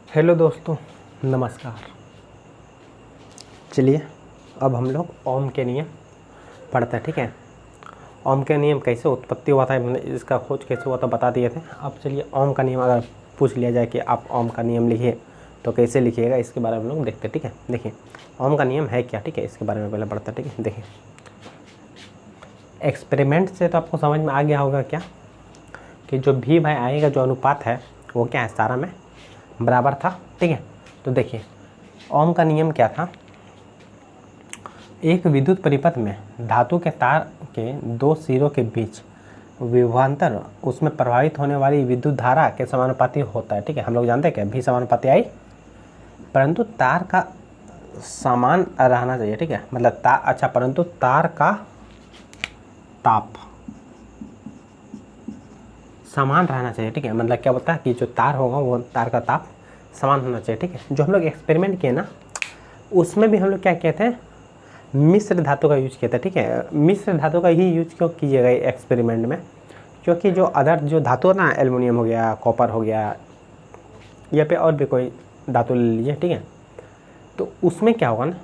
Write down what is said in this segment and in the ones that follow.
Hello दोस्तों, नमस्कार। चलिए अब हम लोग ओम के नियम पढ़ते हैं। ठीक है, ओम के नियम कैसे उत्पत्ति हुआ था, मैंने इसका खोज कैसे हुआ था बता दिए थे। अब चलिए ओम का नियम अगर पूछ लिया जाए कि आप ओम का नियम लिखिए तो कैसे लिखिएगा, इसके बारे में हम लोग देखते हैं। ठीक है, देखिए ओम का नियम है क्या, ठीक है, इसके बारे में पहले पढ़ते हैं। ठीक है, देखिए एक्सपेरिमेंट से तो आपको समझ में आ गया होगा क्या कि जो भी भाई आएगा, जो अनुपात है वो क्या है, सारा में बराबर था। ठीक है, तो देखिए ओम का नियम क्या था। एक विद्युत परिपथ में धातु के तार के दो सिरों के बीच विभवांतर उसमें प्रभावित होने वाली विद्युत धारा के समानुपाती होता है। ठीक है, हम लोग जानते हैं क्या, भी समानुपाती आई, परंतु तार का समान रहना चाहिए। ठीक है, मतलब परंतु तार का ताप समान रहना चाहिए। ठीक है, मतलब क्या बोलता है कि जो तार होगा वो तार का ताप समान होना चाहिए। ठीक है, जो हम लोग एक्सपेरिमेंट किए ना, उसमें भी हम लोग क्या कहते हैं, मिश्र धातु का यूज किया था। ठीक है, मिश्र धातु का ही यूज क्यों कीजिएगा एक्सपेरिमेंट में, क्योंकि जो अदर जो धातु है ना, एल्युमिनियम हो गया, कॉपर हो गया, या पे और भी कोई धातु ले लीजिए। ठीक है, तो उसमें क्या होगा ना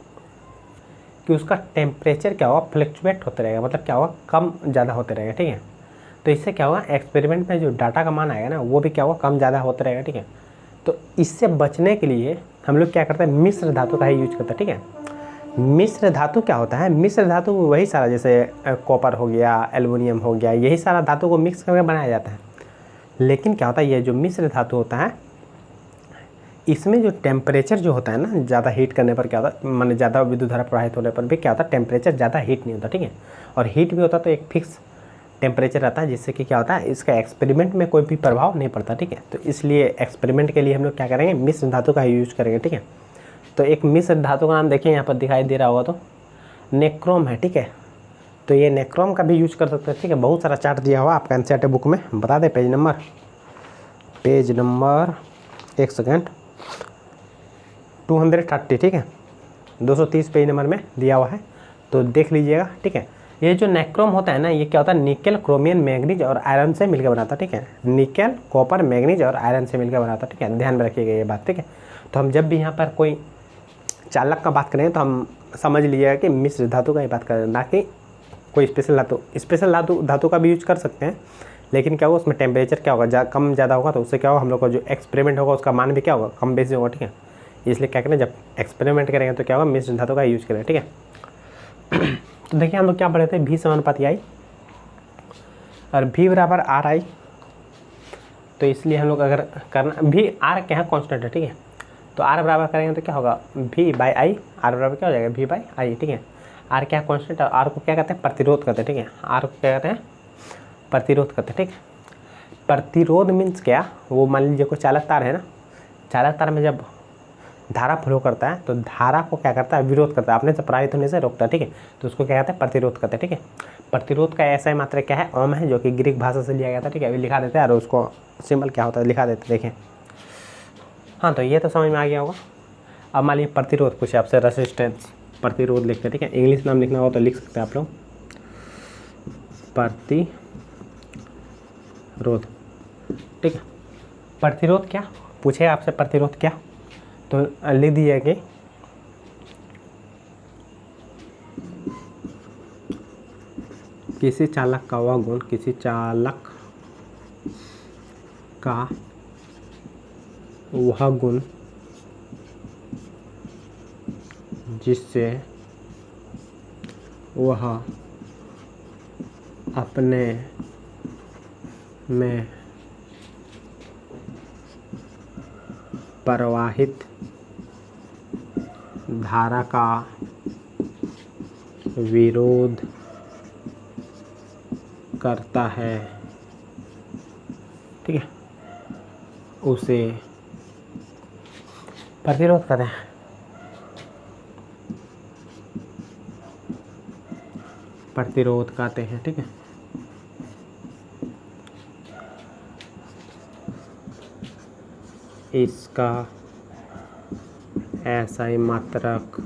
कि उसका टेम्परेचर क्या होगा, फ्लक्चुएट होते रहेगा, मतलब क्या होगा, कम ज़्यादा होते रहेगा। ठीक है, तो इससे क्या होगा, एक्सपेरिमेंट में जो डाटा का मान आएगा ना वो भी क्या होगा, कम ज़्यादा होता रहेगा। ठीक है, तो इससे बचने के लिए हम लोग क्या करते हैं, मिश्र धातु का ही यूज करते हैं। ठीक है, मिश्र धातु क्या होता है, मिश्र धातु वही सारा जैसे कॉपर हो गया, एल्युमिनियम हो गया, यही सारा धातु को मिक्स करके बनाया जाता है। लेकिन क्या होता है, ये जो मिश्र धातु होता है इसमें जो टेम्परेचर जो होता है ना, ज़्यादा हीट करने पर क्या होता है, माने ज़्यादा विद्युत धारा प्रवाहित होने पर भी क्या होता है, टेम्परेचर ज़्यादा हीट नहीं होता। ठीक है, और हीट भी होता तो एक फिक्स टेम्परेचर रहता है, जिससे कि क्या होता है, इसका एक्सपेरिमेंट में कोई भी प्रभाव नहीं पड़ता। ठीक है, तो इसलिए एक्सपेरिमेंट के लिए हम लोग क्या करेंगे, मिश्र धातु का यूज करेंगे। ठीक है, तो एक मिश्र धातु का नाम देखिए यहाँ पर दिखाई दे रहा होगा, तो नेक्रोम है। ठीक है, तो ये नेक्रोम का भी यूज कर सकते हैं। ठीक है, बहुत सारा चार्ट दिया हुआ आपका एनसीईआरटी बुक में, बता दें पेज नंबर एक सेकेंड 230। ठीक है, 230 पेज नंबर में दिया हुआ है, तो देख लीजिएगा। ठीक है, ये जो नेक्रोम होता है ना, ये क्या होता है, निकेल, क्रोमियम, मैग्नीज और आयरन से मिलकर बनाता है। ठीक है, निकेल, कॉपर, मैग्नीज और आयरन से मिलकर बनाता है। ठीक है, ध्यान में रखिएगा ये बात। ठीक है, तो हम जब भी यहाँ पर कोई चालक का बात करें तो हम समझ लीजिएगा कि मिश्र धातु का ही बात करें, ना कि कोई स्पेशल धातु। स्पेशल धातु का भी यूज कर सकते हैं, लेकिन क्या होगा, उसमें टेम्परेचर क्या होगा, कम ज़्यादा होगा, तो उससे क्या होगा, हम लोग का जो एक्सपेरिमेंट होगा उसका मान भी क्या होगा, कम बेसी होगा। ठीक है, इसलिए क्या करें, जब एक्सपेरिमेंट करेंगे तो क्या होगा, मिश्र धातु का यूज करें। ठीक है, तो देखिए हम लोग क्या पढ़े थे, भी समानुपाती आई और भी बराबर आर आई, तो इसलिए हम लोग अगर करना, भी आर क्या है, कॉन्स्टेंट है। ठीक है, तो आर बराबर करेंगे तो क्या होगा, भी बाई आई, आर बराबर क्या हो जाएगा, भी बाई आई। ठीक है, आर क्या कॉन्स्टेंट है, आर को क्या कहते हैं, प्रतिरोध कहते हैं। ठीक है, आर को क्या कहते हैं, प्रतिरोध करते हैं। ठीक है, प्रतिरोध मीन्स क्या, वो मान लीजिए कोई चालक तार है ना, चालक तार में जब धारा फ्लो करता है तो धारा को क्या करता है, विरोध करता है, अपने से प्रभावित होने से रोकता है। ठीक है, तो उसको क्या कहते हैं, प्रतिरोध करते हैं। ठीक है, प्रतिरोध का ऐसा ही मात्रा क्या है, ओम है, जो कि ग्रीक भाषा से लिया गया था। ठीक है, अभी लिखा देते हैं और उसको सिंबल क्या होता है लिखा देते हैं, देखें। हाँ, तो ये तो समझ में आ गया होगा। अब मान लीजिए प्रतिरोध पूछे आपसे, रेसिस्टेंस, प्रतिरोध लिखते हैं। ठीक है, इंग्लिश नाम लिखना हो तो लिख सकते हैं आप लोग, प्रतिरोध। ठीक है, प्रतिरोध क्या पूछे आपसे, प्रतिरोध क्या, तो लिख दीजिए कि किसी चालक का वह गुण, किसी चालक का वह गुण जिससे वह अपने में प्रवाहित धारा का विरोध करता है। ठीक है, उसे प्रतिरोध कहते हैं। प्रतिरोध कहते हैं। ठीक है, इसका ऐसा ही मात्रक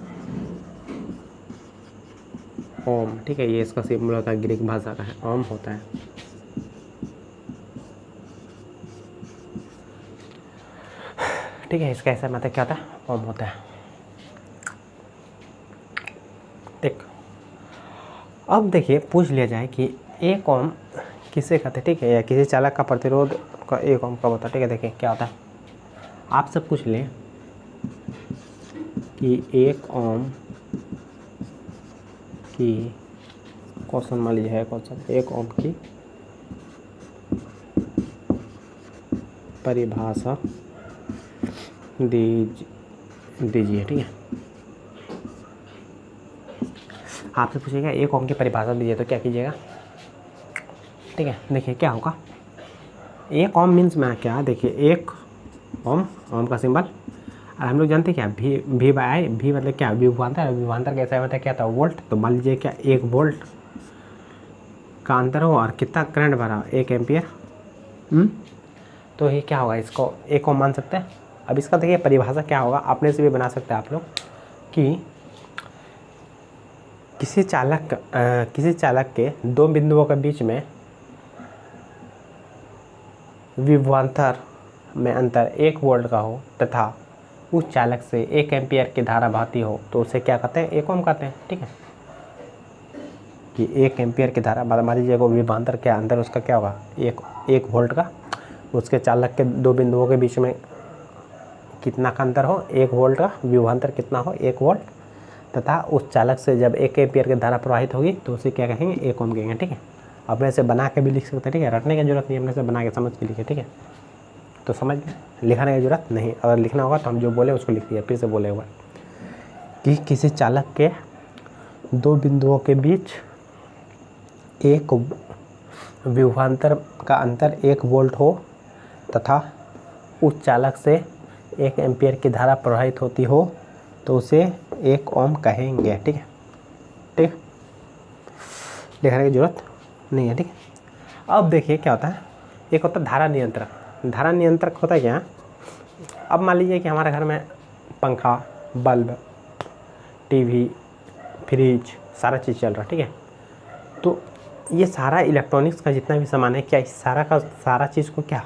ओम। ठीक है, ये इसका सिंबल होता है, ग्रीक भाषा का है, ओम होता है। ठीक है। इसका ऐसा मतलब क्या होता है, ओम होता है। ठीक, अब देखिए पूछ लिया जाए कि 1 ओम किसे कहते हैं, ठीक है, या किसी चालक का प्रतिरोध का 1 ओम कब होता है। ठीक है, देखिए क्या होता है, आपसे पूछ लें कि 1 ओम की क्वेश्चन मान लीजिए है क्वेश्चन 1 ओम की परिभाषा दीजिए। ठीक है, आपसे पूछेगा 1 ओम की परिभाषा दीजिए तो क्या कीजिएगा। ठीक है, देखिए क्या होगा, 1 ओम मीन्स में क्या, देखिए 1 ओम, ओम का सिंबल, और हम लोग जानते हैं क्या V बाई आई, V मतलब क्या, विभवांतर, विभवांतर कैसा होता है, क्या था, वोल्ट। तो मान लीजिए क्या 1 वोल्ट का अंतर हो और कितना करंट भरा, 1 एम्पियर। तो ये क्या होगा, इसको 1 ओम मान सकते हैं। अब इसका देखिए परिभाषा क्या होगा, अपने से भी बना सकते हैं आप लोग कि किसी चालक के 2 बिंदुओं के बीच में विभवांतर में अंतर 1 वोल्ट का हो तथा उस चालक से 1 एम्पियर की धारा बहती हो तो उसे क्या कहते हैं, 1 ओम कहते हैं। ठीक है, कि 1 एम्पियर की धारा, मान लीजिए वो विभवांतर के अंदर उसका क्या होगा, 1 वोल्ट का, उसके चालक के 2 बिंदुओं के बीच में कितना का अंतर हो, 1 वोल्ट का, विभवांतर कितना हो, 1 वोल्ट, तथा उस चालक से जब 1 एम्पियर की धारा प्रवाहित होगी तो उसे क्या कहेंगे, 1 ओम कहेंगे। ठीक है, अपने से बना के भी लिख सकते हैं। ठीक है, रटने की जरूरत नहीं, अपने से बना के समझ के लिखे। ठीक है, तो समझ लिखाने की जरूरत नहीं, अगर लिखना होगा तो हम जो बोले उसको लिख दिया। फिर से बोले हुआ कि किसी चालक के 2 बिंदुओं के बीच एक विभवांतर का अंतर 1 वोल्ट हो तथा उस चालक से 1 एम्पियर की धारा प्रवाहित होती हो तो उसे 1 ओम कहेंगे। ठीक है, ठीक, लिखने की जरूरत नहीं है। ठीक है, अब देखिए क्या होता है, एक होता है धारा नियंत्रक। धारा नियंत्रक होता है क्या, अब मान लीजिए कि हमारे घर में पंखा, बल्ब, टीवी, फ्रिज, सारा चीज़ चल रहा है। ठीक है, तो ये सारा इलेक्ट्रॉनिक्स का जितना भी सामान है, क्या इस सारा चीज़ को क्या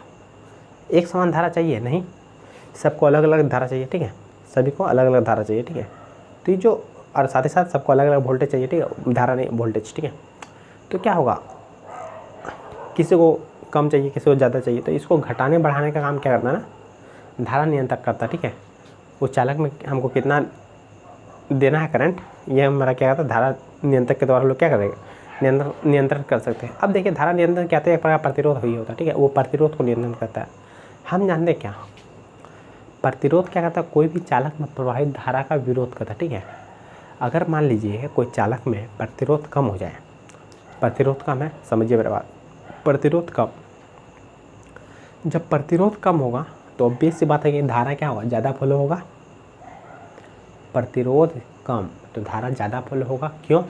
एक समान धारा चाहिए, नहीं, सबको अलग अलग धारा चाहिए। ठीक है, सभी को अलग अलग धारा चाहिए। ठीक है, तो ये जो, और साथ ही साथ सबको अलग अलग वोल्टेज चाहिए। ठीक है, धारा नहीं, वोल्टेज। ठीक है, तो क्या होगा, किसी को कम चाहिए, किसी को ज़्यादा चाहिए, तो इसको घटाने बढ़ाने का काम क्या करता है ना, धारा नियंत्रक करता है। ठीक है, उस चालक में हमको कितना देना है करंट, ये हमारा क्या करता है, धारा नियंत्रक के द्वारा हम लोग क्या करेंगे, नियंत्रण कर सकते हैं। अब देखिए धारा नियंत्रण क्या होता है, एक प्रकार प्रतिरोध ही होता है। ठीक है, वो प्रतिरोध को नियंत्रण करता है। हम जानते हैं क्या प्रतिरोध क्या करता है, कोई भी चालक में प्रवाहित धारा का विरोध करता है। ठीक है, अगर मान लीजिए कोई चालक में प्रतिरोध कम हो जाए, प्रतिरोध कम है, समझिए मेरे बात, प्रतिरोध कम, जब प्रतिरोध कम होगा तो ऑब्वियस सी बात है कि धारा क्या होगा, ज़्यादा फ्लो होगा। प्रतिरोध कम तो धारा ज़्यादा फ्लो होगा, क्यों,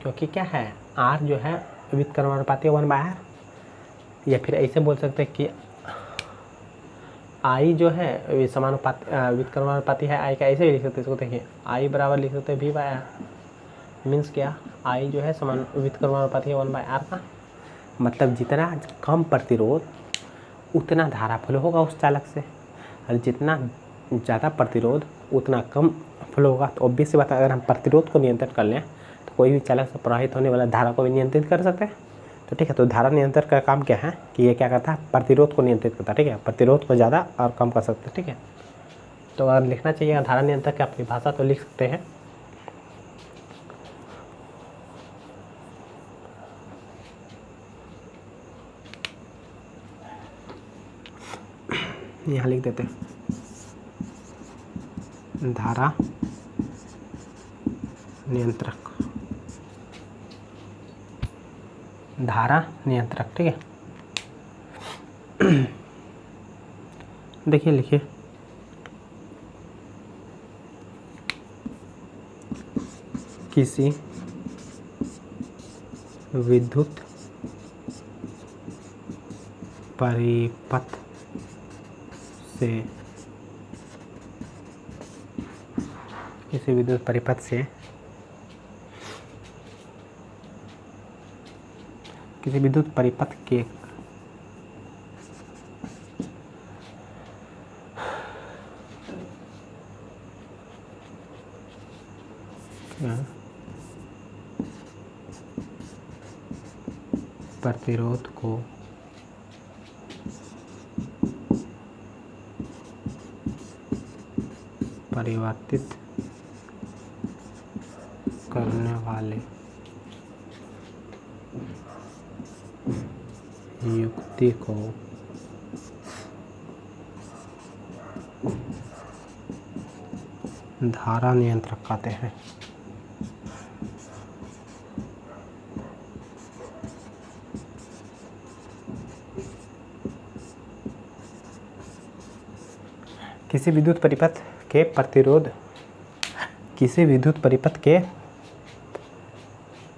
क्योंकि क्या है, R जो है व्युत्क्रमानुपाती 1/R, या फिर ऐसे बोल सकते हैं कि I जो है समानुपाती व्युत्क्रमानुपाती है I का, ऐसे भी लिख सकते हैं इसको। देखिए I बराबर लिख सकते हैं V/R, मीन्स क्या, I जो है समान व्युत्क्रमानुपाती है 1/R का, मतलब जितना कम प्रतिरोध उतना धारा फ्लो होगा उस चालक से, और जितना ज़्यादा प्रतिरोध उतना कम फ्लो होगा। तो ऑब्वियस सी बात है, अगर हम प्रतिरोध को नियंत्रित कर लें तो कोई भी चालक से प्रवाहित होने वाला धारा को भी नियंत्रित कर सकते हैं। तो ठीक है, तो धारा नियंत्रण का काम क्या है कि ये क्या करता है, प्रतिरोध को नियंत्रित करता है। ठीक है, प्रतिरोध को ज़्यादा और कम कर सकते हैं। ठीक है, तो अगर लिखना चाहिए धारा नियंत्रक की अपनी भाषा तो लिख सकते हैं, यहाँ लिख देते हैं धारा नियंत्रक, धारा नियंत्रक। ठीक है, देखिए लिखिए, किसी विद्युत परिपथ से, किसी विद्युत परिपथ से, किसी विद्युत परिपथ के प्रतिरोध को परिवर्तित करने वाले युक्ति को धारा नियंत्रक कहते हैं। किसी विद्युत परिपथ के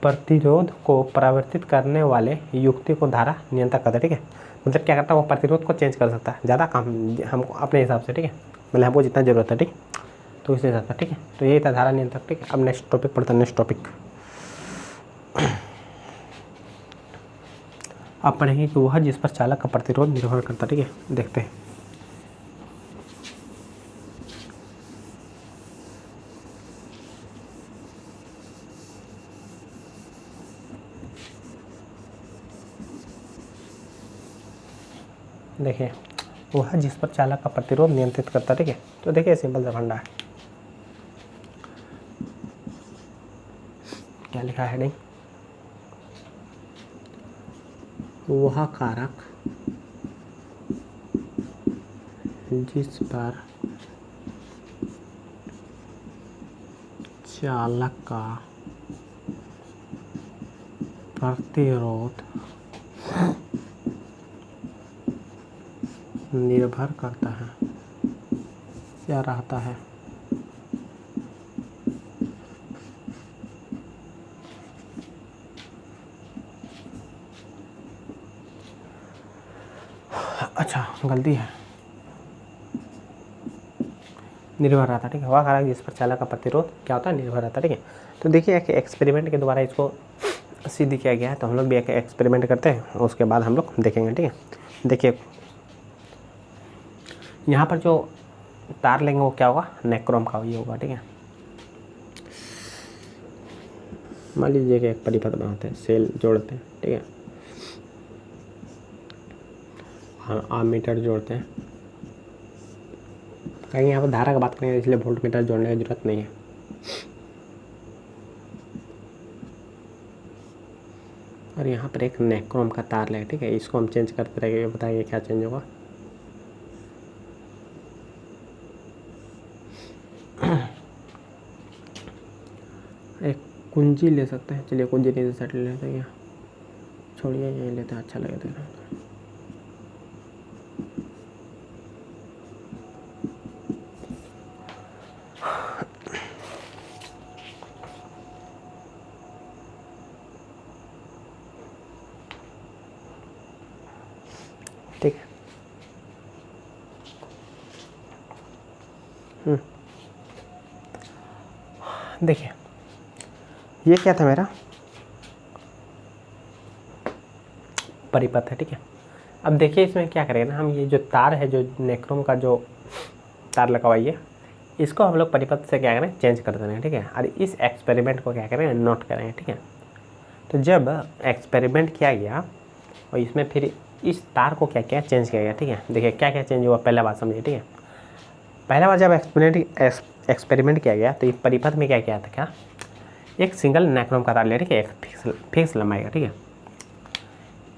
प्रतिरोध को परिवर्तित करने वाले युक्ति को धारा नियंत्रक कहते हैं। ठीक है, मतलब क्या करता है वो प्रतिरोध को चेंज कर सकता है, ज़्यादा काम हमको अपने हिसाब से। ठीक है, मतलब हमको जितना ज़रूरत है, ठीक, तो इस हिसाब से। ठीक है, तो यही था धारा नियंत्रक। ठीक है, अब नेक्स्ट टॉपिक पढ़ते हैं। नेक्स्ट टॉपिक आप पढ़ेंगे कि वह जिस पर चालक का प्रतिरोध निर्भर करता है। ठीक है, देखते हैं। देखिए, वह जिस पर चालक का प्रतिरोध नियंत्रित करता है। ठीक है, तो देखिए सिंपल सा फंडा है। क्या लिखा है हेडिंग? वह कारक जिस पर चालक का प्रतिरोध निर्भर करता है या रहता है, अच्छा गलती है, निर्भर रहता है। ठीक है, वह कारक जिस पर चालक का प्रतिरोध क्या होता है, निर्भर रहता है। ठीक है, तो देखिए एक एक्सपेरिमेंट के द्वारा इसको सिद्ध किया गया है। तो हम लोग भी एक एक्सपेरिमेंट करते हैं, उसके बाद हम लोग देखेंगे। ठीक है, देखिए यहाँ पर जो तार लेंगे वो क्या होगा, नेक्रोम का ये होगा। ठीक है, मान लीजिए कि एक परिपथ बनाते हैं, सेल जोड़ते हैं। ठीक है, आमीटर जोड़ते हैं। कहीं यहाँ पर धारा की बात करेंगे, इसलिए वोल्ट मीटर जोड़ने की जरूरत नहीं है। और यहाँ पर एक नेक्रोम का तार लें। ठीक है, इसको हम चेंज करते रहेंगे, बताएंगे क्या चेंज होगा। एक कुंजी ले सकते हैं, चलिए कुंजी नहीं सेट ले लेते हैं, छोड़िए यही लेते हैं, अच्छा लगेगा। ठीक है, देखिए ये क्या था, मेरा परिपथ है। ठीक है, अब देखिए इसमें क्या करेंगे ना हम, ये जो तार है, जो नेक्रोम का जो तार लगा हुआ है, इसको हम लोग परिपथ से क्या करें, चेंज कर देंगे। ठीक है, और इस एक्सपेरिमेंट को क्या करें, नोट करेंगे। ठीक है, तो जब एक्सपेरिमेंट किया गया और इसमें फिर इस तार को क्या किया, चेंज किया गया। ठीक है, देखिए क्या क्या चेंज हुआ, पहला बात समझिए। ठीक है, पहला बार जब एक्सपेरिमेंट किया गया तो इस परिपथ में क्या किया था, क्या एक सिंगल नेक्रोम का तार लिया। ठीक है, एक फिक्स लंबाई का। ठीक है,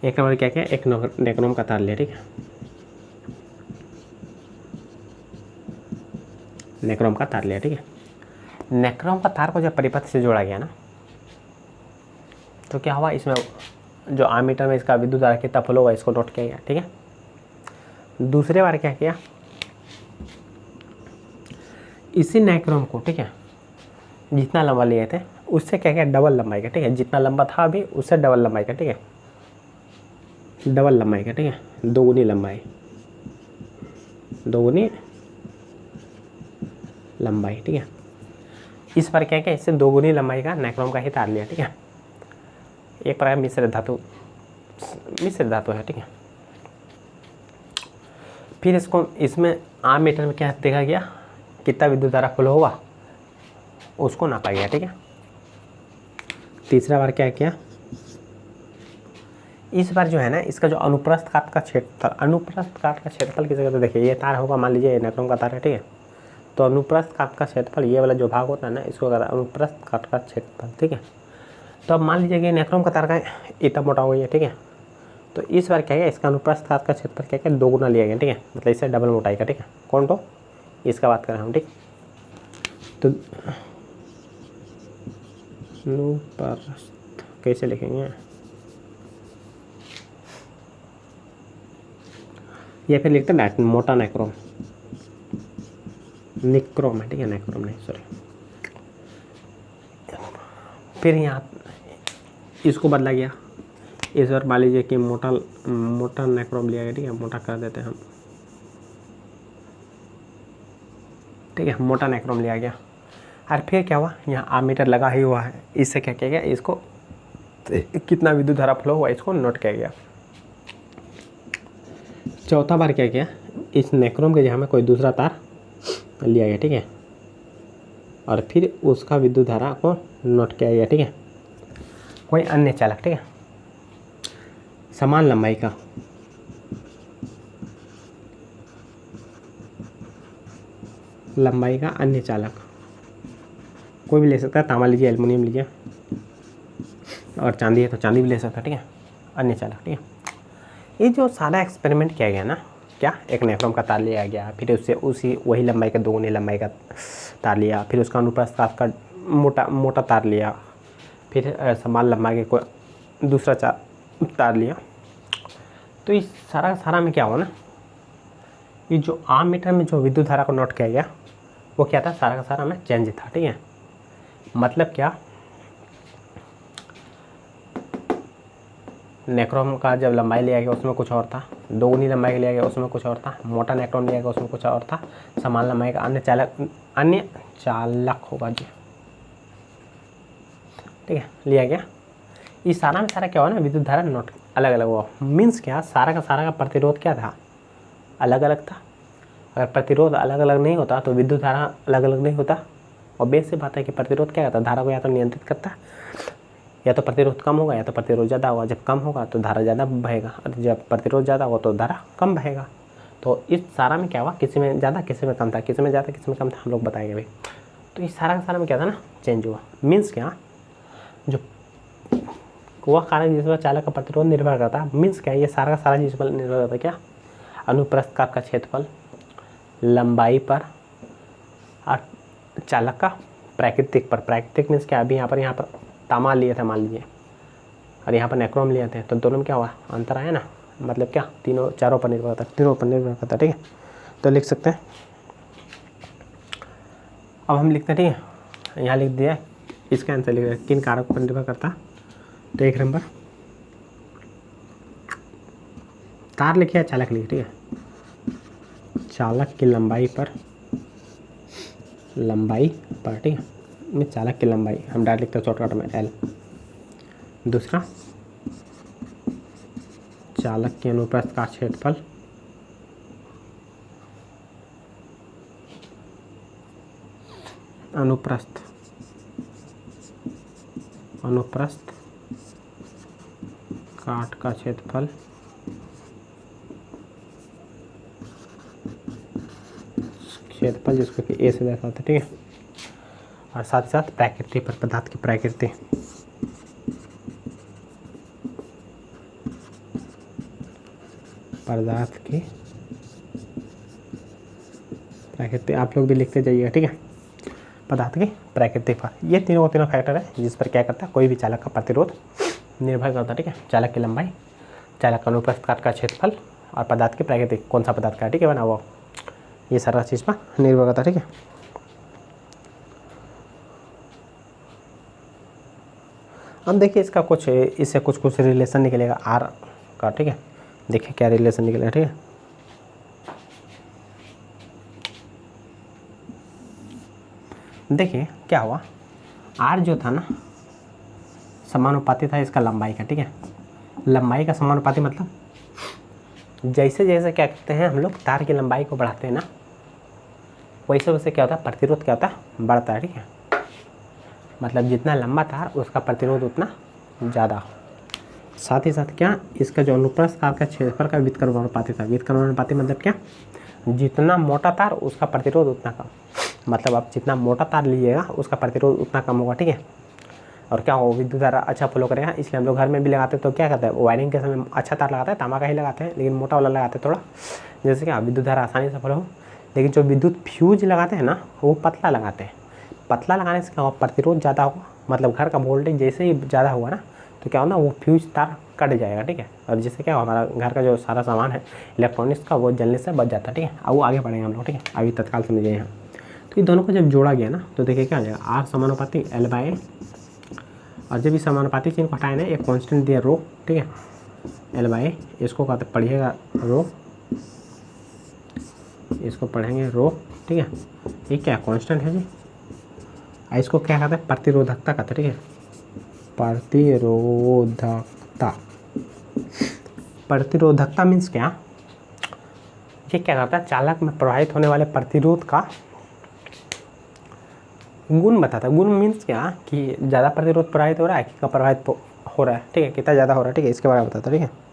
एक नंबर क्या किया, एक नेक्रोम का तार लिया। ठीक है, नेक्रोम का तार लिया। ठीक है, नेक्रोम का तार को जब परिपथ से जोड़ा गया ना, तो क्या हुआ, इसमें जो आमीटर में इसका विद्युत धारा कितना फ्लो होगा इसको नोट किया गया। ठीक है, दूसरे बार क्या किया, इसी नेक्रोम को, ठीक है, जितना लंबा लिए थे उससे क्या किया, डबल लंबाई का। ठीक है, जितना लंबा था अभी उससे डबल लंबाई का। ठीक है, डबल लंबाई का। ठीक है, दोगुनी लंबाई, दोगुनी लंबाई। ठीक है, इस पर क्या किया, इससे दोगुनी लंबाई का नेक्रोम का ही तार लिया। ठीक है, एक प्रकार मिश्र धातु है। ठीक है, फिर इसको इसमें आम मीटर में क्या देखा गया, कितना विद्युत धारा फ्लो होगा उसको नापा गया। ठीक है, तीसरा बार क्या किया, इस बार जो है ना इसका जो अनुप्रस्थ काट का क्षेत्रफल, अनुप्रस्थ काट का क्षेत्रफल किसे कहते हैं, देखिए ये तार होगा, मान लीजिए ये नेक्रोम का तार है, ठीक है। तो अनुप्रस्थ काट का क्षेत्रफल, ये वाला जो भाग होता है ना इसको कहता है अनुप्रस्थ काट का क्षेत्रफल, ठीक है। तो अब मान लीजिए कि नेक्रोम का तार का इतना मोटा हो गया, ठीक है। तो इस बार क्या है, इसका अनुप्रस्थ काट का क्षेत्रफल क्या क्या 2 गुना लिया गया, ठीक है, मतलब इससे डबल मोटाई का, ठीक है। कौन, तो इसका बात कर रहे हैं हम, ठीक। तो अनुप्रस्थ कैसे लिखेंगे, ये फिर लिखते हैं मोटा नेक्रोम, निक्रोम है, ठीक है, नेक्रोम नहीं, सॉरी। फिर यहाँ इसको बदला गया, इस बार मान लीजिए कि मोटा नेक्रोम लिया गया, ठीक है, मोटा कर देते हैं हम, ठीक है, मोटा नेक्रोम लिया गया। और फिर क्या हुआ, यहाँ आमीटर लगा ही हुआ है, इससे क्या किया गया, इसको कितना विद्युत धारा फ्लो हुआ इसको नोट किया गया। चौथा बार क्या किया, इस नेक्रोम के जगह में कोई दूसरा तार लिया गया, ठीक है, और फिर उसका विद्युत धारा को नोट किया गया, ठीक है, कोई अन्य चालक, ठीक है, समान लंबाई का, अन्य चालक कोई भी ले सकता है, तांबा लीजिए, एल्युमिनियम लीजिए, और चांदी है तो चांदी भी ले सकता है, ठीक है, अन्य चालक, ठीक है। ये जो सारा एक्सपेरिमेंट किया गया ना, क्या, एक नेक्रोम का तार लिया गया, फिर उससे वही लंबाई का 2 गुनी लंबाई का तार लिया, फिर उसका अनुप्रस्थ काट का मोटा तार लिया, फिर समान लंबाई के कोई दूसरा तार लिया। तो इस सारा में क्या हुआ ना, ये जो आममीटर में जो विद्युत धारा को नोट किया गया वो क्या था, सारा का सारा में चेंज था, ठीक है। मतलब क्या, नेक्रोम का जब लंबाई लिया गया उसमें कुछ और था, 2 गुनी लंबाई का लिया गया उसमें कुछ और था, मोटा नेक्रोम लिया गया उसमें कुछ और था, समान लंबाई का अन्य चालक होगा जी, ठीक है, लिया गया। इस सारा में सारा क्या हुआ ना, विद्युत धारा नोट अलग अलग हुआ। मीन्स क्या, सारा का प्रतिरोध क्या था, अलग अलग था। अगर प्रतिरोध अलग अलग नहीं होता तो विद्युत धारा अलग अलग नहीं होता। और बेस से बात है कि प्रतिरोध क्या करता है, धारा को या तो नियंत्रित करता है, या तो प्रतिरोध कम होगा या तो प्रतिरोध ज़्यादा होगा। जब कम होगा तो धारा ज़्यादा बहेगा, और जब प्रतिरोध ज़्यादा होगा तो धारा कम बहेगा। तो इस सारा में क्या हुआ, किसी में ज़्यादा किसी में कम था, किसी में ज़्यादा किसी में कम था, हम लोग बताएंगे भाई। तो इस सारा में क्या था ना, चेंज हुआ। मीन्स क्या, जो वह कारक जिस पर चालक का प्रतिरोध निर्भर करता है, मीन्स क्या, ये सारा का सारा जिस पर निर्भर करता है, क्या, अनुप्रस्थ काट का क्षेत्रफल, लंबाई पर, और चालक का प्राकृतिक पर। प्राकृतिक मीन्स क्या, अभी यहाँ पर तांबा लिए थे मान लीजिए, और यहाँ पर नेक्रोम लिए थे, तो दोनों में क्या हुआ, अंतर आया ना। मतलब क्या, चारों पर निर्भर करता है, तीनों पर निर्भर करता है, ठीक है। तो लिख सकते हैं, अब हम लिखते हैं, ठीक है, यहाँ लिख दिया, इसका आंसर लिख रहे हैं, किन कारकों पर निर्भर करता है। तो 1 नंबर तार लिखिए, चालक लिखिए, ठीक है, चालक की लंबाई पर, ठीक है, में चालक की लंबाई हम डायरेक्ट लिखते हैं शॉर्टकट में L। दूसरा, चालक के अनुप्रस्थ का क्षेत्रफल, अनुप्रस्थ काट का क्षेत्रफल, जिसको कि A से दर्शाता है, ठीक है। और साथ ही साथ प्रकृति पर, पदार्थ की प्रकृति, आप लोग भी लिखते जाइएगा, ठीक है, पदार्थ की प्रकृति पर। ये तीनों फैक्टर है जिस पर क्या करता है, कोई भी चालक का प्रतिरोध निर्भर करता है, ठीक है। चालक की लंबाई, चालक का अनुप्रस्थ काट का क्षेत्रफल, और पदार्थ की प्रकृति, कौन सा पदार्थ का, ठीक है, बना हुआ, ये सारा चीज़ पर निर्भर करता है, ठीक है। अब देखिए इसका इससे कुछ रिलेशन निकलेगा आर का, ठीक है। देखिए क्या रिलेशन निकलेगा, ठीक है। देखिए क्या हुआ, आर जो था ना समानुपाती था इसका लंबाई का, ठीक है। लंबाई का समानुपाती मतलब जैसे जैसे क्या करते हैं हम लोग, तार की लंबाई को बढ़ाते हैं ना, वैसे वैसे क्या होता है, प्रतिरोध क्या होता है, बढ़ता है, ठीक है। मतलब जितना लंबा तार उसका प्रतिरोध उतना ज़्यादा हो। साथ ही साथ क्या, इसका जो अनुप्रस्थ काल का क्षेत्रफल का व्युत्क्रमानुपाती था। व्युत्क्रमानुपाती मतलब क्या, जितना मोटा तार उसका प्रतिरोध उतना कम, मतलब आप जितना मोटा तार लीजिएगा उसका प्रतिरोध उतना कम होगा, ठीक है। और क्या हो, विद्युत धारा अच्छा फ्लो करेगा, इसलिए हम लोग घर में भी लगाते हैं तो क्या करते हैं, वायरिंग के समय अच्छा तार लगाते हैं, तांबा का ही लगाते हैं, लेकिन मोटा वाला लगाते हैं थोड़ा, जैसे क्या विद्युत धारा आसानी से फ्लो हो। लेकिन जो विद्युत फ्यूज लगाते हैं ना, वो पतला लगाते हैं। पतला लगाने से क्या होगा, प्रतिरोध ज़्यादा होगा, मतलब घर का वोल्टेज जैसे ही ज़्यादा होगा ना, तो क्या होगा, वो फ्यूज तार कट जाएगा, ठीक है। और जिससे क्या होगा, हमारा घर का जो सारा सामान है इलेक्ट्रॉनिक्स का, वो जलने से बच जाता है, ठीक है। अब वो आगे बढ़ेंगे हम लोग, ठीक है। अभी तत्काल समझिए यहाँ, तो ये दोनों को जब जोड़ा गया ना, तो देखिए क्या हो जाएगा, आर समानुपाती L/A। और जब इस समानुपाती चिन्ह को हटाए ना, एक कांस्टेंट दिया रो, ठीक है, L/A, इसको कहते पढ़िएगा रो, इसको पढ़ेंगे रो, ठीक है। ये क्या कांस्टेंट है जी, इसको क्या कहते हैं, प्रतिरोधकता कहते हैं, ठीक है। प्रतिरोधकता, प्रतिरोधकता मीन्स क्या, ये क्या करता है, चालक में प्रवाहित होने वाले प्रतिरोध का गुण बताता है। गुण मीन्स क्या, कि ज़्यादा प्रतिरोध प्रवाहित हो रहा है कि कम प्रवाहित हो रहा है, ठीक है, कितना ज़्यादा हो रहा है, ठीक है, इसके बारे में बताता है, ठीक है।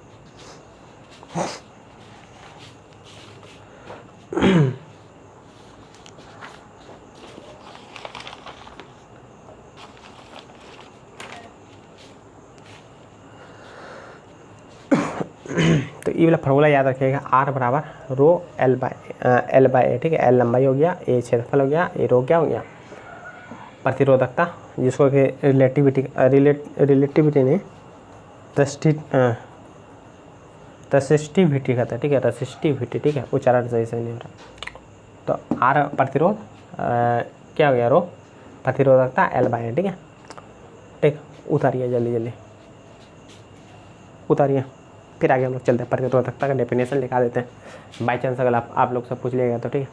तो ये वाला फॉर्मूला याद रखिएगा, R बराबर रो L/A, ठीक है। L लंबाई हो गया, A क्षेत्रफल हो गया, A रो क्या हो गया, प्रतिरोधकता, जिसको कि रिलेटिविटी नहीं, रेसिस्टिविटी कहते हैं, ठीक है, रेसिस्टिविटी, ठीक है, उच्चारण सही से नहीं हो रहा। तो R प्रतिरोध, क्या हो गया, रो प्रतिरोधकता, L/A, ठीक है। ठीक, उतारिए जल्दी जल्दी उतारिए, फिर आगे हम लोग चलते हैं। प्रतिरोधकता का डेफिनेशन लिखा देते हैं, बाई चांस अगर आप लोग से पूछ लिएगा तो, ठीक है।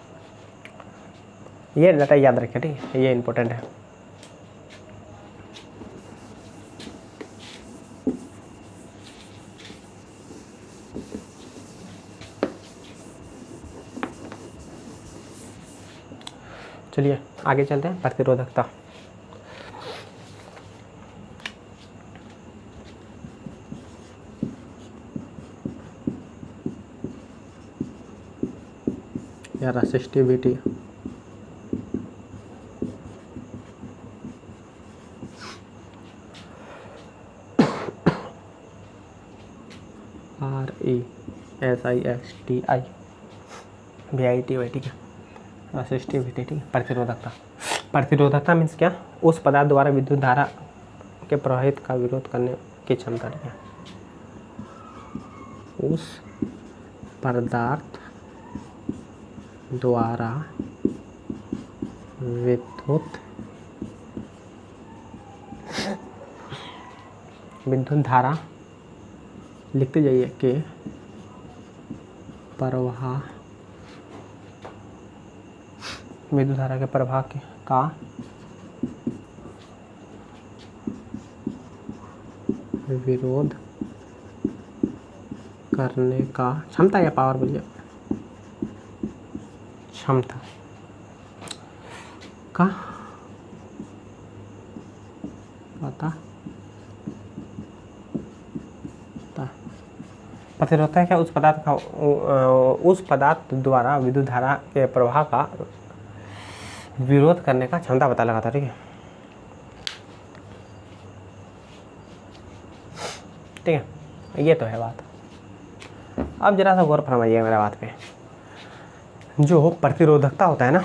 ये डाटा याद रखिए, ठीक है, ये इंपॉर्टेंट है। चलिए आगे चलते हैं। प्रतिरोधकता, या रेसिस्टिविटी, RESISTIVITY, ठीक है, रेसिस्टिविटी, ठीक है। प्रतिरोधकता, प्रतिरोधकता मीन्स क्या, उस पदार्थ द्वारा विद्युत धारा के प्रवाहित का विरोध करने की क्षमता, ठीक है। उस पदार्थ द्वारा विद्युत धारा, लिखते जाइए कि प्रवाह, विद्युत धारा के प्रवाह का विरोध करने का क्षमता, या पावर बोलिए, क्षमता का पता। प्रतिरोधकता क्या, उस पदार्थ का, उस पदार्थ द्वारा विद्युत धारा के प्रवाह का विरोध करने का क्षमता पता लगाता, ठीक है। ठीक है, ये तो है बात। अब जरा सा गौर फरमाइएगा मेरा बात पे। जो प्रतिरोधकता होता है ना,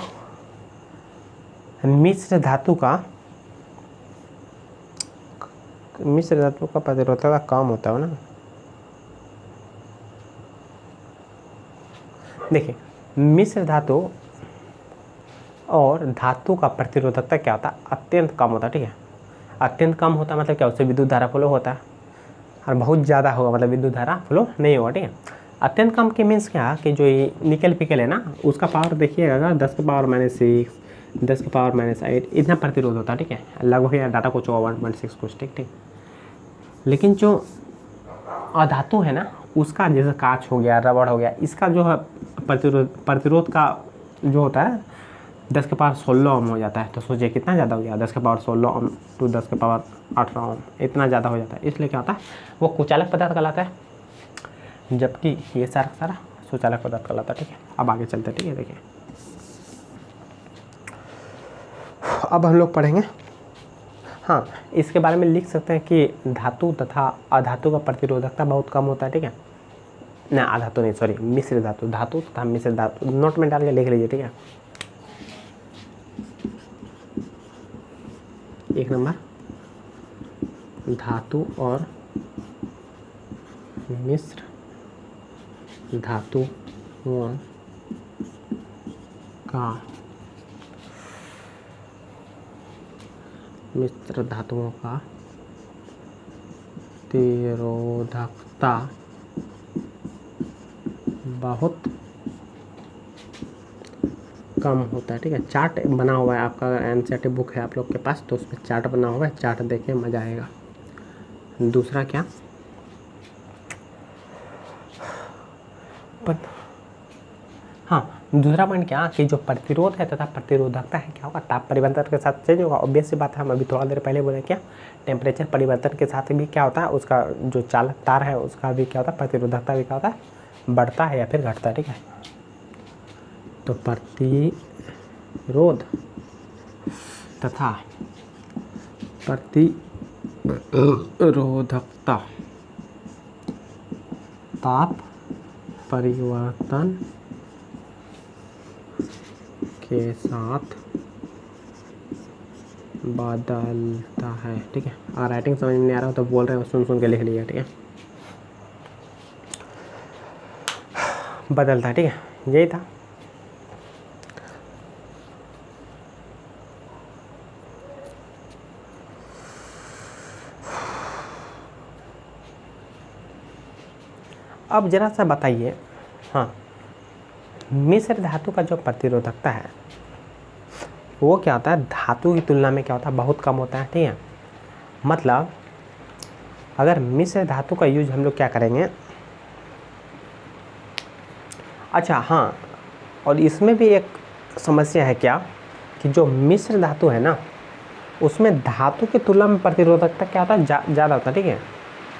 मिश्र धातु का प्रतिरोधकता कम होता है ना। देखिए, मिश्र धातु और धातु का प्रतिरोधकता क्या होता है, अत्यंत कम होता है, ठीक है। अत्यंत कम होता है मतलब क्या, उससे विद्युत धारा फ्लो होता है, और बहुत ज़्यादा होगा मतलब विद्युत धारा फ्लो नहीं होगा, ठीक है। अत्यंत कम के मीन्स क्या, कि जो ये निकल पिकल है ना, उसका पावर देखिएगा 10⁻⁻6, 10⁻⁻8 इतना प्रतिरोध होता है, ठीक है। लगभग या डाटा कुछ 1.6 कुछ, ठीक। लेकिन जो अधातु है ना, उसका जैसे कांच हो गया, रबड़ हो गया, इसका जो है प्रतिरोध का जो होता है 10 के पावर 16 ओम हो जाता है। तो सोचिए कितना ज़्यादा हो गया, 10 के पावर 16 ओम टू 10 के पावर 18 ओम, इतना ज़्यादा हो जाता है। इसलिए क्या होता है, वो कुचालक पदार्थ कहलाता है, जबकि ये सारा सारा सुचालक पदार्थ कहलाता है। ठीक है, अब आगे चलते हैं। ठीक है, देखिए अब हम लोग पढ़ेंगे, हाँ इसके बारे में लिख सकते हैं कि धातु तथा अधातु का प्रतिरोधकता बहुत कम होता है। ठीक है, ना अधातु नहीं, सॉरी मिश्र धातु, धातु तथा मिश्र धातु नोट में डाल के लिख लीजिए। ठीक है, 1 नंबर धातु और मिश्र धातुओं का मिश्र धातुओं का प्रतिरोधकता बहुत कम होता है। ठीक है, चार्ट बना हुआ है आपका, अगर एनसीईआरटी बुक है आप लोग के पास तो उसमें चार्ट बना हुआ है, चार्ट देखें मज़ा आएगा। दूसरा क्या, पर हाँ दूसरा पॉइंट क्या कि जो प्रतिरोध है तथा प्रतिरोधकता है क्या होगा, ताप परिवर्तन के साथ चेंज होगा। ऑब्वियस सी बात है, हम अभी थोड़ा देर पहले बोले क्या, टेम्परेचर परिवर्तन के साथ भी क्या होता है, उसका जो चालक तार है उसका भी क्या होता है, प्रतिरोधकता भी क्या होता है, बढ़ता है या फिर घटता है। ठीक है, तो प्रतिरोध तथा प्रतिरोधकता ताप परिवर्तन के साथ बदलता है। ठीक है, अगर राइटिंग समझ में नहीं आ रहा हो तो बोल रहे हो, सुन सुन के लिख लीजिए। ठीक है, बदलता है। ठीक है, यही था। अब जरा सा बताइए, हाँ मिश्र धातु का जो प्रतिरोधकता है वो क्या होता है, धातु की तुलना में क्या होता है, बहुत कम होता है। ठीक है, मतलब अगर मिश्र धातु का यूज हम लोग क्या करेंगे, अच्छा हाँ, और इसमें भी एक समस्या है क्या कि जो मिश्र धातु है ना उसमें धातु की तुलना में प्रतिरोधकता क्या होता है, ज़्यादा होता है। ठीक है,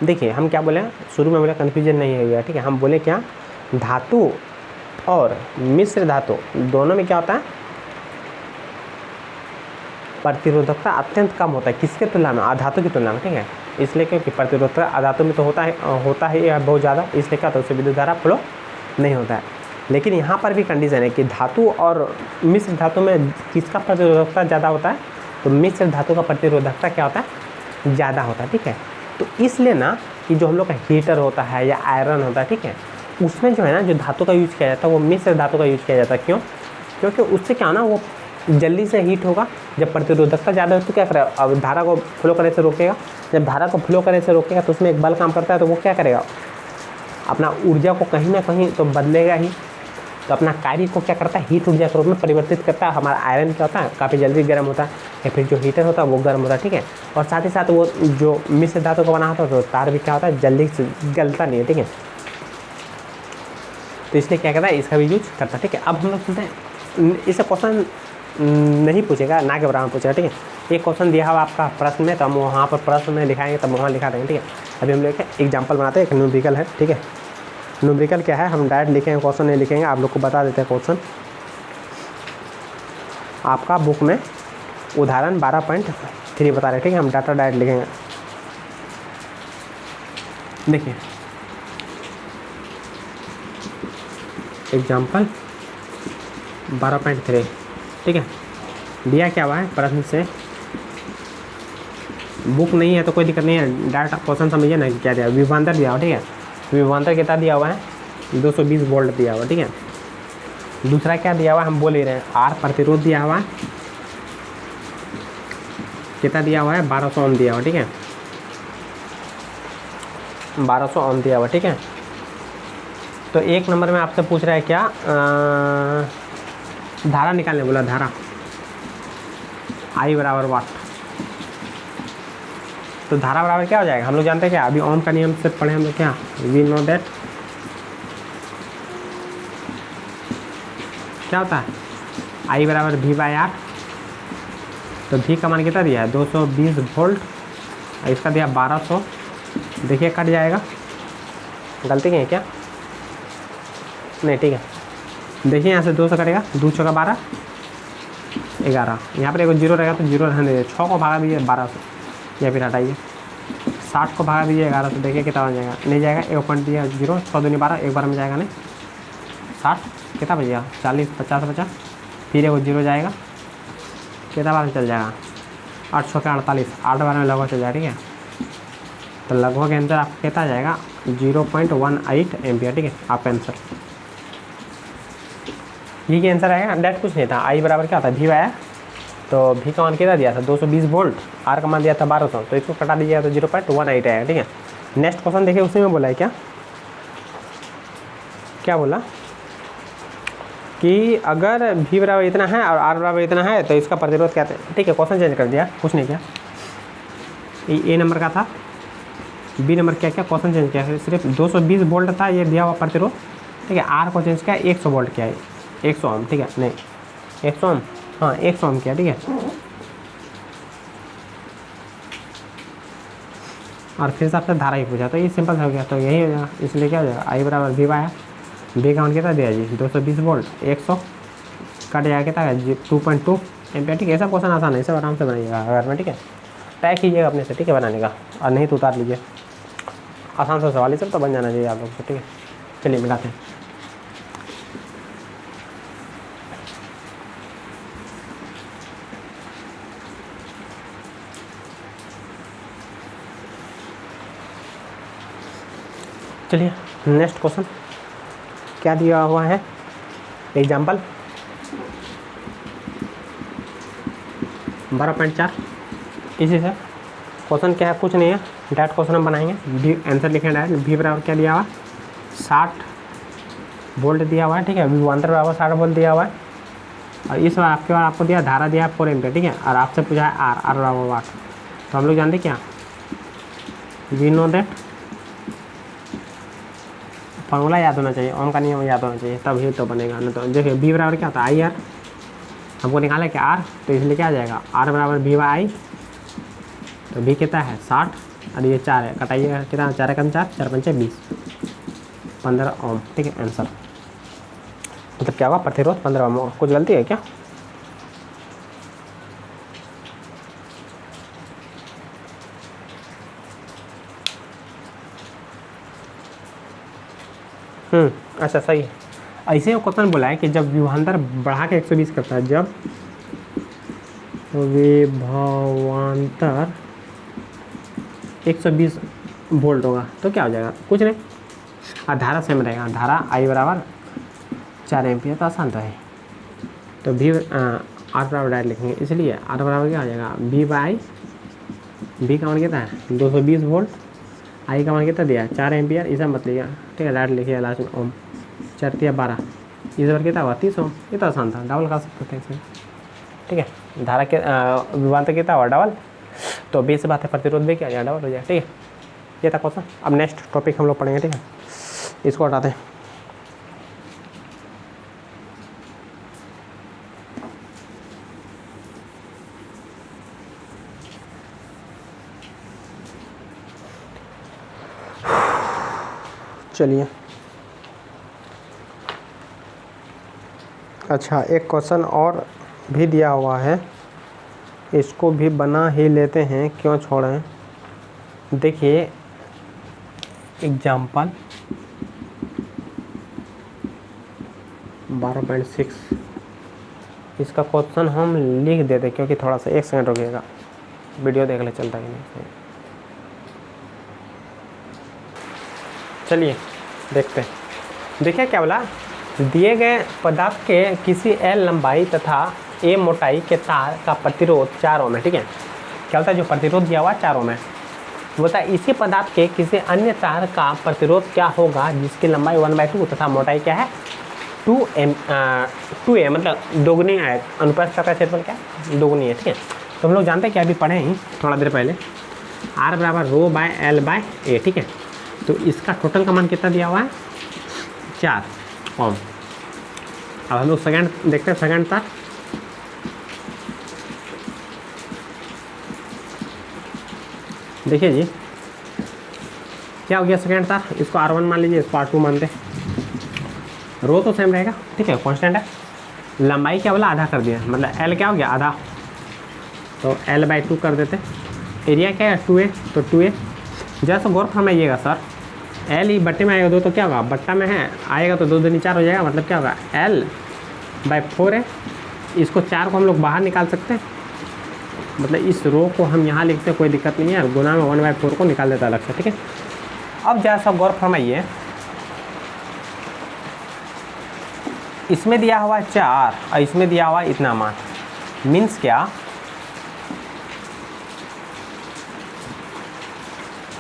देखिए हम क्या बोले, शुरू में बोले कन्फ्यूजन नहीं है। ठीक है, हम बोले क्या, धातु और मिश्र धातु दोनों में क्या होता है, प्रतिरोधकता अत्यंत कम होता है। किसके तुलना में, अधातु की तुलना में। ठीक है, इसलिए क्योंकि प्रतिरोधकता अधातु में तो होता है बहुत ज़्यादा, इसलिए क्या, तो उससे विद्युत धारा फ्लो नहीं होता है। लेकिन यहाँ पर भी कंडीशन है कि धातु और मिश्र धातु में किसका प्रतिरोधकता ज़्यादा होता है, तो मिश्र धातु का प्रतिरोधकता क्या होता है, ज़्यादा होता है। ठीक है, तो इसलिए ना कि जो हम लोग का हीटर होता है या आयरन होता है, ठीक है, उसमें जो है ना जो धातु का यूज किया जाता है वो मिश्र धातु का यूज किया जाता है। क्यों, क्योंकि उससे क्या ना वो जल्दी से हीट होगा। जब प्रतिरोधकता ज़्यादा हो तो क्या करेगा, अब धारा को फ्लो करने से रोकेगा। जब धारा को फ्लो करने से रोकेगा तो उसमें एक बल काम करता है, तो वो क्या करेगा, अपना ऊर्जा को कहीं ना कहीं तो बदलेगा ही। तो अपना कार्य को क्या करता है, हीट ऊर्जा के रूप में परिवर्तित करता है। हमारा आयरन क्या होता है, काफ़ी जल्दी गर्म होता है, या फिर जो हीटर होता है वो गर्म होता है। ठीक है, और साथ ही साथ वो जो मिश्र धातु को बना होता है तो तार भी क्या होता है, जल्दी से गलता नहीं है। ठीक है, तो इसलिए क्या करता है, इसका भी यूज करता है। ठीक है, अब हम लोग सुनते हैं, इससे क्वेश्चन नहीं पूछेगा, ना के बराबर पूछेगा। ठीक है, एक क्वेश्चन दिया हुआ आपका प्रश्न में, तो हम वहाँ पर प्रश्न में लिखाएंगे, तब वहाँ लिखा देंगे। ठीक है, अभी हम लोग एग्जाम्पल बनाते हैं, एक न्यूमेरिकल है। ठीक है, न्यूमेरिकल क्या है, हम डायरेक्ट लिखेंगे, क्वेश्चन नहीं लिखेंगे, आप लोग को बता देते हैं क्वेश्चन। आपका बुक में उदाहरण 12.3 बता रहे। ठीक है, हम डाटा डायरेक्ट लिखेंगे। देखिए एग्जाम्पल 12.3। ठीक है, दिया क्या हुआ है प्रश्न से, बुक नहीं है तो कोई दिक्कत नहीं है, डायरेक्ट क्वेश्चन समझिए ना क्या दिया, विभवांतर दिया हुआ। ठीक है, विभवांतर कितना दिया हुआ है, 220 वोल्ट दिया हुआ। ठीक है, दूसरा क्या दिया हुआ है, हम बोल ही रहे हैं, आर प्रतिरोध दिया हुआ है, कितना दिया हुआ है, 1200 ओम दिया हुआ। ठीक है, 1200 ओम दिया हुआ। ठीक है, तो एक नंबर में आपसे पूछ रहा है क्या, धारा निकालने बोला, धारा I बराबर वाट। तो धारा बराबर क्या हो जाएगा, हम लोग जानते हैं क्या, अभी ओम का नियम से पढ़े हम लोग क्या, वी नो दैट क्या होता है, आई बराबर वी बाई आर। तो वी का मान कितना दिया है 220 वोल्ट, और इसका दिया 1200। देखिए कट जाएगा, गलती की है क्या? नहीं ठीक है, देखिए यहाँ से 2 से कटेगा, 2 चौका 12 11, यहाँ पर एक जीरो रहेगा तो जीरो रहने दीजिए। 6 को भागा दीजिए 12 से, या फिर हटाइए 60 को भागा दीजिए 11 से, देखिए कितना हो जाएगा, नहीं जाएगा। 1 पॉइंट दिया 0, 6 दूनी 12, एक बार में जाएगा नहीं। 60 कितना बचेगा 40, 50 50, फिर एक जीरो जाएगा, कितना बार में चल जाएगा 8 6 के 48, 8 बार में लगभग चल जाएगा। ठीक है, तो लगभग आंसर आपका कितना आ जाएगा 0.18 एम्पियर। ठीक है, आपका आंसर ये आंसर आएगा। डेट कुछ नहीं था, आई बराबर क्या था वी आया, तो वी का मान कितना दिया था 220 वोल्ट, आर का मान दिया था 1200, तो इसको कटा दीजिएगा तो 0.18 आएगा। ठीक है, नेक्स्ट क्वेश्चन देखिए, उसी में बोला है क्या क्या बोला कि अगर वी बराबर इतना है और आर बराबर इतना है तो इसका प्रतिरोध क्या है। ठीक है, क्वेश्चन चेंज कर दिया, कुछ नहीं किया। ए नंबर का था, बी नंबर क्या क्या क्वेश्चन चेंज किया है, सिर्फ 220 वोल्ट था ये दिया हुआ प्रतिरोध। ठीक है, आर को चेंज किया 100 वोल्ट किया है, 100 ओम। ठीक है, नहीं 100 ओम, हाँ 100 ओम किया। ठीक है, और फिर से आपसे धारा ही पूछा, तो ये सिंपल हो गया, तो यही हो जाएगा। इसलिए क्या हो जाएगा आई बराबर वी आया, वी का मान कितना दिया जी 220 वोल्ट, 100 कट जाएगा कितना है 2.2 एम्पियर। ठीक है, ऐसा क्वेश्चन आसान है, सब आराम से बनाइएगा घर में। ठीक है, तय कीजिएगा अपने से, ठीक है, बनाने का, और नहीं तो उतार लीजिए। आसान सा सवाल ही सब तो बन जाना चाहिए आप लोग को। ठीक है, चलिए मिलाते हैं। चलिए नेक्स्ट क्वेश्चन क्या दिया हुआ है, एग्जाम्पल 12.4। इसी से क्वेश्चन क्या है, कुछ नहीं है, डायरेक्ट क्वेश्चन हम बनाएंगे। वी आंसर लिखें डायरेक्ट, वी बराबर क्या दिया हुआ 60 वोल्ट दिया हुआ है। ठीक है, विभवांतर बराबर 60 वोल्ट दिया हुआ है, और इस बार आपके बार आपको दिया धारा दिया 4 एम्पियर। ठीक है, और आपसे पूछा है आर बराबर वाट, तो हम लोग जानते क्या वी नो दैट, फॉर्मूला याद होना चाहिए, ओम का नियम याद होना चाहिए, तब ही तो बनेगा। नहीं तो देखिए बी बराबर क्या होता है आई आर, हमको निकाला है कि आर, तो इसलिए क्या आ जाएगा आर बराबर वी बाई आई। तो बी कितना है 60, और ये 4 है, कटाइएगा कितना 4 कम 4, 4 पंचे 20, 15 ओम। ठीक है, आंसर मतलब क्या होगा प्रतिरोध 15 ओम। कुछ गलती है क्या? अच्छा सही है। ऐसे क्वेश्चन बोला है कि जब विभवांतर बढ़ा के 120 करता है, जब विभवांतर 120 वोल्ट होगा तो क्या हो जाएगा, कुछ नहीं, और धारा सेम रहेगा, धारा आई बराबर 4 एम्पियर, तो आसान तो है। तो वी आर बराबर डायरेक्ट लिखेंगे, इसलिए आर बराबर क्या हो जाएगा वी बाई, वी का मान कितना है 220 वोल्ट, आई का मान कितना दिया है 4 एम्पियर, इसे मत लिया। ठीक है, डायरेक्ट लिखिए लास्ट में ओम, 4 3 12, इस बार कितना हुआ 30 ओम। ये तो आसान था, डबल कर सकते थे इसमें। ठीक है, धारा के विभवांतर कितना हुआ डबल, तो 20 से बात है प्रतिरोध भी क्या डबल हो जाए। ठीक है, ये था क्वेश्चन। अब नेक्स्ट टॉपिक हम लोग पढ़ेंगे। ठीक है, इसको हटाते हैं। चलिए अच्छा, एक क्वेश्चन और भी दिया हुआ है, इसको भी बना ही लेते हैं, क्यों छोड़ें। देखिए एग्जाम्पल 12.6, इसका क्वेश्चन हम लिख देते क्योंकि थोड़ा सा 1 सेकंड रुकिएगा, वीडियो देख ले चलता कि नहीं। चलिए देखते हैं। देखिए क्या बोला, दिए गए पदार्थ के किसी एल लंबाई तथा ए मोटाई के तार का प्रतिरोध 4 ओम है। ठीक है, क्या होता है जो प्रतिरोध दिया हुआ 4 ओम है, बोलता है इसी पदार्थ के किसी अन्य तार का प्रतिरोध क्या होगा जिसकी लंबाई 1/2 तथा मोटाई क्या है 2 मतलब दोगुनी है, अनुप्रस्थ का क्षेत्रफल क्या है दोगुनी है। ठीक है, तो हम लोग जानते हैं कि अभी पढ़े ही थोड़ा देर पहले, आर बराबर रो बाय एल बाय ए। ठीक है, तो इसका टोटल का मान कितना दिया हुआ है 4 ओम। अब हम लोग सेकंड देखते हैं, सेकंड तार देखिए जी क्या हो गया सेकेंड तार, इसको R1 मान लीजिए, इसको R2 मानते, रो तो सेम रहेगा, ठीक है, कांस्टेंट है। लंबाई क्या बोला, आधा कर दिया, मतलब L क्या हो गया, आधा, तो L/2 कर देते। एरिया क्या है 2A, तो 2A। जैसा गौर फरमाइएगा सर, L ही बट्टे में आएगा 2 तो क्या होगा, बट्टा में है आएगा तो 2 दूनी 4 हो जाएगा, मतलब क्या होगा L/4 है। इसको 4 को हम लोग बाहर निकाल सकते हैं, मतलब इस रो को हम यहाँ लिखते हैं, कोई दिक्कत नहीं है, गुना में 1/4 को निकाल देता है अलग से, ठीक है। अब जैसा गौर फरमाइए, इसमें दिया हुआ 4 और इसमें दिया हुआ इतना मान, मीन्स क्या,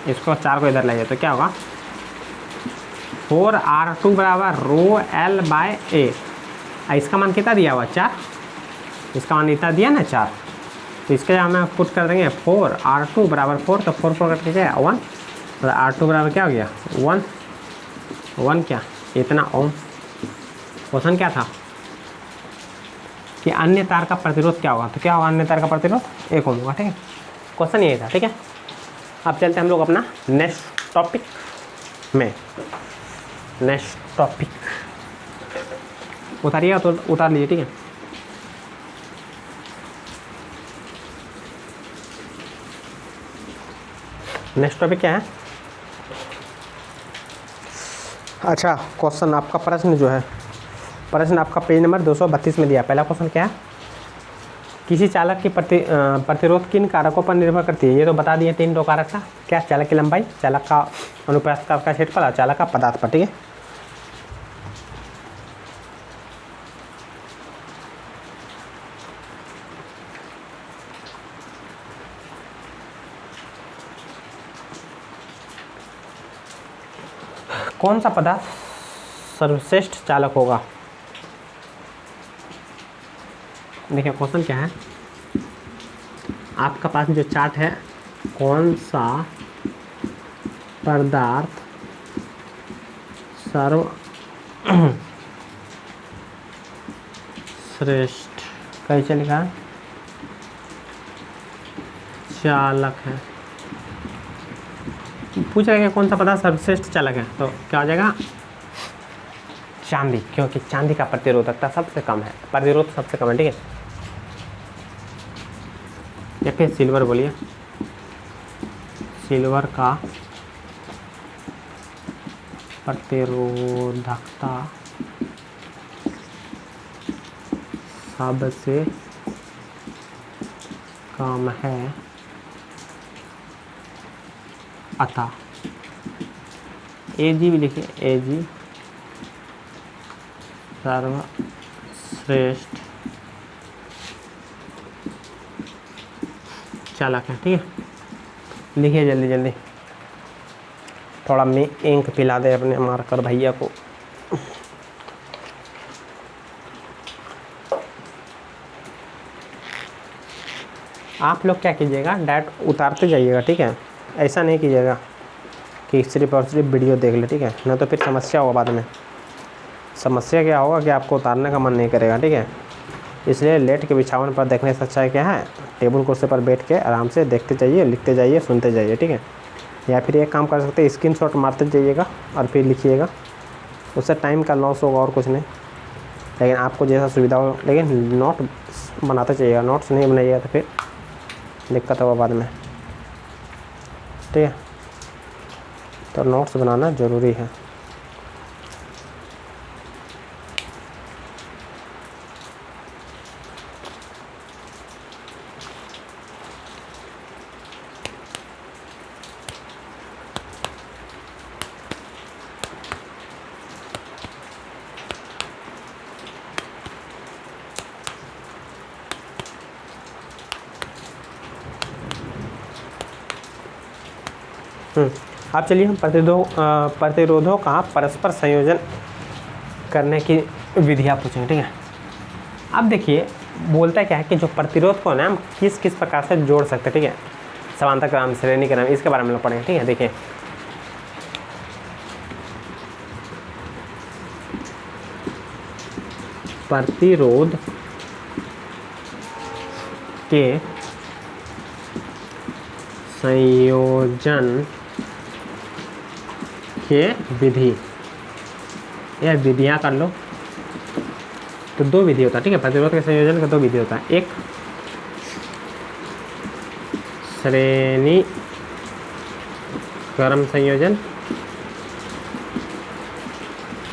इसको 4 को इधर लाइए तो क्या होगा 4R2 बराबर रो L/A। इसका मान कितना दिया हुआ 4, इसका मान इतना दिया ना 4, तो इसके हम पुट कर देंगे 4R2 बराबर 4, तो 4 कट के क्या 1, तो R2 बराबर क्या हो गया 1 क्या इतना ओम। क्वेश्चन क्या था कि अन्य तार का प्रतिरोध क्या होगा, तो क्या होगा अन्य तार का प्रतिरोध 1 ओम होगा, ठीक है, क्वेश्चन यही था, ठीक है। अब चलते हैं हम लोग अपना नेक्स्ट टॉपिक में। नेक्स्ट टॉपिक उतारिएगा तो उतार लीजिए, ठीक है। नेक्स्ट टॉपिक क्या है, अच्छा क्वेश्चन आपका प्रश्न जो है, प्रश्न आपका पेज नंबर 232 में दिया। पहला क्वेश्चन क्या है, किसी चालक की प्रतिरोध किन कारकों पर निर्भर करती है, ये तो बता दिए 3 कारक था, क्या, चालक की लंबाई, चालक का अनुप्रस्थ काट का क्षेत्रफल और चालक का पदार्थ पर, ठीक है। कौन सा पदार्थ सर्वश्रेष्ठ चालक होगा, देखिए क्वेश्चन क्या है, आपका पास जो चार्ट है, कौन सा पदार्थ सर्वश्रेष्ठ कैसे लिखा है, चालक है, पूछ रहे हैं कौन सा पदार्थ सर्वश्रेष्ठ चालक है, तो क्या हो जाएगा चांदी, क्योंकि चांदी का प्रतिरोधकता सबसे कम है, प्रतिरोध सबसे कम है, ठीक है। या फिर सिल्वर बोलिए, सिल्वर का प्रतिरोधकता सबसे कम है, अतः Ag भी लिखिए, Ag सर्वश्रेष्ठ चालक है, ठीक है। लिखिए जल्दी जल्दी, थोड़ा मैं इंक पिला दे अपने मार्कर भैया को। आप लोग क्या कीजिएगा, डायरेक्ट उतारते जाइएगा, ठीक है, ऐसा नहीं कीजिएगा कि सिर्फ और सिर्फ वीडियो देख ले, ठीक है, ना तो फिर समस्या होगा बाद में। समस्या क्या होगा कि आपको उतारने का मन नहीं करेगा, ठीक है। इसलिए लेट के बिछावन पर देखने से अच्छा है क्या है, टेबल कुर्सी पर बैठ के आराम से देखते जाइए, लिखते जाइए, सुनते जाइए, ठीक है। या फिर एक काम कर सकते हैं, स्क्रीनशॉट मारते जाइएगा और फिर लिखिएगा, उससे टाइम का लॉस होगा और कुछ नहीं, लेकिन आपको जैसा सुविधा हो, लेकिन नोट बनाते जाइएगा, नोट्स नहीं बनाइएगा तो फिर दिक्कत होगा बाद में, ठीक है। तो नोट्स बनाना ज़रूरी है। अब चलिए हम प्रतिरोधों का परस्पर संयोजन करने की विधियाँ पूछेंगे, ठीक है। अब देखिए बोलता क्या है कि जो प्रतिरोध को ना हम किस किस प्रकार से जोड़ सकते हैं, ठीक है, समांतर क्रम, श्रेणी क्रम, इसके बारे में लोग पढ़ेंगे, ठीक है। देखिए प्रतिरोध के संयोजन के विधि या विधियाँ कर लो। तो दो विधि होता है, ठीक है। प्रतिरोध के संयोजन का दो विधि होता है, एक श्रेणी क्रम संयोजन,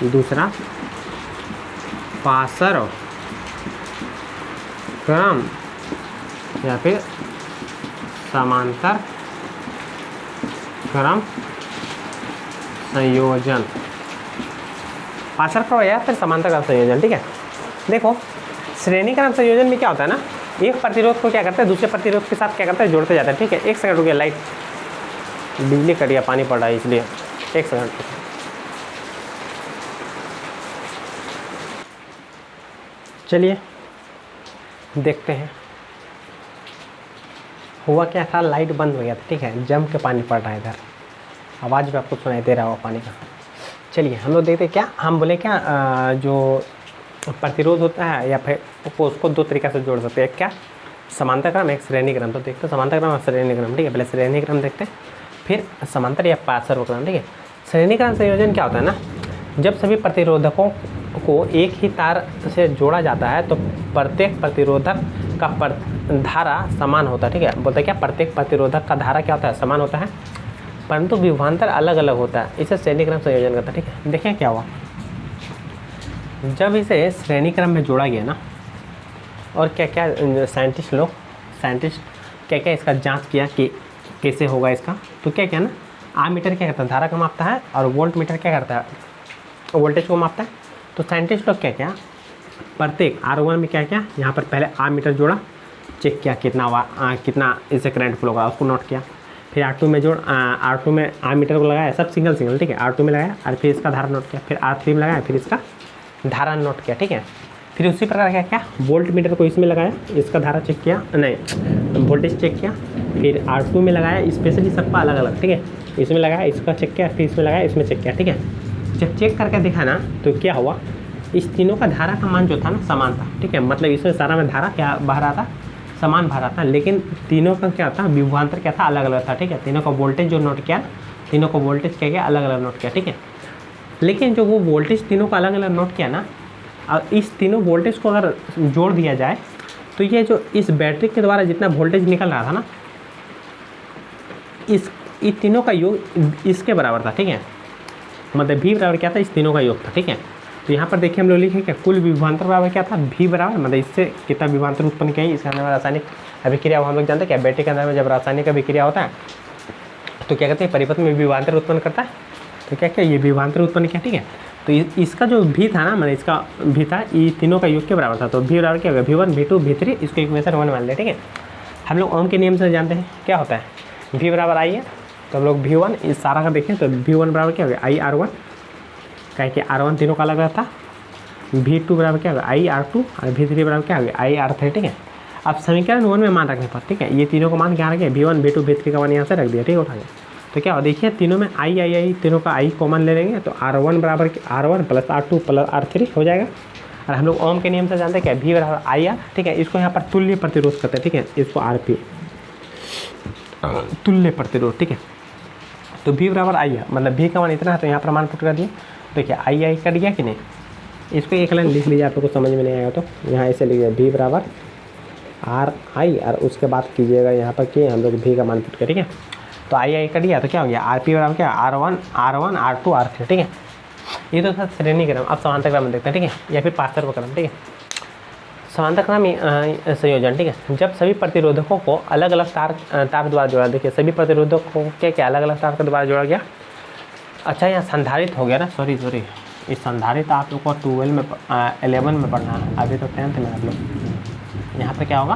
दूसरा पासर क्रम या फिर समांतर क्रम संयोजन। पासर क्रम या फिर समांतर क्रम संयोजन, ठीक है। देखो श्रेणी क्रम संयोजन में क्या होता है ना, एक प्रतिरोध को क्या करता है दूसरे प्रतिरोध के साथ क्या करता है जोड़ते जाता है, ठीक है। एक सेकंड रुकिए, लाइट बिजली कट गया, पानी पड़ रहा है इसलिए एक सेकंड। चलिए देखते हैं हुआ क्या था। लाइट बंद हो गया था, ठीक है। जम के पानी पड़ रहा है इधर, आवाज़ भी आपको सुनाई दे रहा होगा पानी का। चलिए हम लोग देखते हैं क्या हम बोले क्या जो प्रतिरोध होता है या फिर उसको दो तरीक़ा से जोड़ सकते हैं, एक क्या समांतर क्रम, एक श्रेणी क्रम। तो देखते हैं समांतर क्रम और श्रेणी क्रम, ठीक है। पहले श्रेणी क्रम देखते हैं, फिर समांतर या पासर क्रम, ठीक है। श्रेणी क्रम संयोजन क्या होता है ना, जब सभी प्रतिरोधकों को एक ही तार से जोड़ा जाता है तो प्रत्येक प्रतिरोधक का धारा समान होता है, ठीक है। बोलते हैं क्या प्रत्येक प्रतिरोधक का धारा क्या होता है समान होता है, परंतु विभवांतर अलग अलग होता है। इसे श्रेणी क्रम संयोजन करता है, ठीक है। देखें क्या हुआ, जब इसे श्रेणी क्रम में जोड़ा गया ना, और क्या क्या साइंटिस्ट क्या क्या इसका जांच किया कि कैसे होगा इसका, तो क्या क्या ना आमीटर क्या करता है धारा को मापता है और वोल्ट मीटर क्या करता है वोल्टेज को मापता है। तो साइंटिस्ट लोग क्या क्या प्रत्येक R1 में क्या क्या यहाँ पर पहले आमीटर जोड़ा, चेक किया कितना इससे करंट फ्लो होगा, उसको नोट किया। फिर R2 में R2 में आमीटर को लगाया, सब सिंगल, ठीक है। R2 में लगाया और फिर इसका धारा नोट किया, फिर R3 में लगाया, फिर इसका धारा नोट किया, ठीक है। फिर उसी प्रकार क्या वोल्ट मीटर को इसमें लगाया, इसका धारा चेक किया, नहीं वोल्टेज चेक किया। फिर R2 में लगाया, स्पेशली सबका अलग अलग, ठीक है। इसमें लगाया, इसका चेक किया, फिर इसमें लगाया, इसमें चेक किया, ठीक है। जब चेक करके देखा ना तो क्या हुआ, इस तीनों का धारा का मान जो था ना समान था, ठीक है। मतलब इसमें सारा में धारा क्या बह रहा था, समान बह रहा था, लेकिन तीनों का क्या था विभवांतर क्या था अलग अलग था, ठीक है। तीनों का वोल्टेज जो नोट किया, तीनों को वोल्टेज क्या किया अलग अलग नोट किया, ठीक है। लेकिन जो वो वोल्टेज तीनों का अलग अलग नोट किया ना, और इस तीनों वोल्टेज को अगर जोड़ दिया जाए तो ये जो इस बैटरी के द्वारा जितना वोल्टेज निकल रहा था ना, इस तीनों का योग इसके बराबर था, ठीक है। मतलब V बराबर क्या था, इस तीनों का योग था, ठीक है। तो यहाँ पर देखिए हम लोग लिखे क्या कुल विभवांतर बराबर क्या था V बराबर, मतलब इससे कितना विभवांतर उत्पन्न किया है, इसके अंदर में रासायनिक अभिक्रिया हम लोग जानते हैं क्या, बैटरी के अंदर में जब रासायनिक अभिक्रिया होता है तो क्या कहते हैं परिपथ में विभवांतर उत्पन्न करता है। तो क्या क्या ये विभवांतर उत्पन्न किया, ठीक है। तो इसका जो V था ना, मतलब इसका V था ये तीनों का योग के बराबर था। तो V बराबर क्या होगा V1 V2 V3, इसको इक्वेशन 1 मान लें, ठीक है। हम लोग ओम के नियम से जानते हैं क्या होता है, V बराबर I है। तो हम लोग V1 इस सारा का देखें तो V1 बराबर क्या होगा IR1, क्या कि R1 तीनों का अलग अलग था। V2 बराबर क्या होगा IR2 और V3 बराबर क्या होगा IR3, ठीक है। अब समीकरण 1 में मान रखने पर, ठीक है, ये तीनों को मान क्या रखे V1 V2 V3 का मान यहाँ से रख दिया, ठीक है, उठा के। तो क्या हो देखिए तीनों में I तीनों का I कॉमन ले लेंगे तो R1 बराबर R1 plus R2 plus R3 हो जाएगा। और हम लोग ओम के नियम से जानते हैं क्या V बराबर IR, ठीक है। इसको यहाँ पर तुल्य प्रतिरोध करते हैं, ठीक है, इसको RP तुल्य प्रतिरोध, ठीक है। तो V बराबर IR मतलब V का मान इतना है, तो यहाँ पर मान पुट कर दिए। देखिए I कट गया कि नहीं, इसको एक लाइन लिख लीजिए, आप लोग को समझ में नहीं आएगा तो यहाँ ऐसे लिखिए V बराबर RI और उसके बाद कीजिएगा यहाँ पर कि हम लोग V का मान पुट करें, ठीक है। तो I कट गया तो क्या हो गया RP बराबर क्या R1 R2 R3, ठीक है। ये तो था श्रेणी क्रम। अब समांतर क्रम देखते हैं, ठीक है, या फिर पासर क्रम, ठीक है। समांतर क्रम संयोजन, ठीक है, जब सभी प्रतिरोधकों को अलग अलग तार द्वारा जोड़ा। देखिए सभी प्रतिरोधकों को क्या अलग अलग तार के द्वारा जोड़ा गया। अच्छा यहाँ संधारित हो गया ना, सॉरी इस संधारित आप लोग को 11 में पढ़ना है, अभी तो 10th में आप लोग। यहाँ पे क्या होगा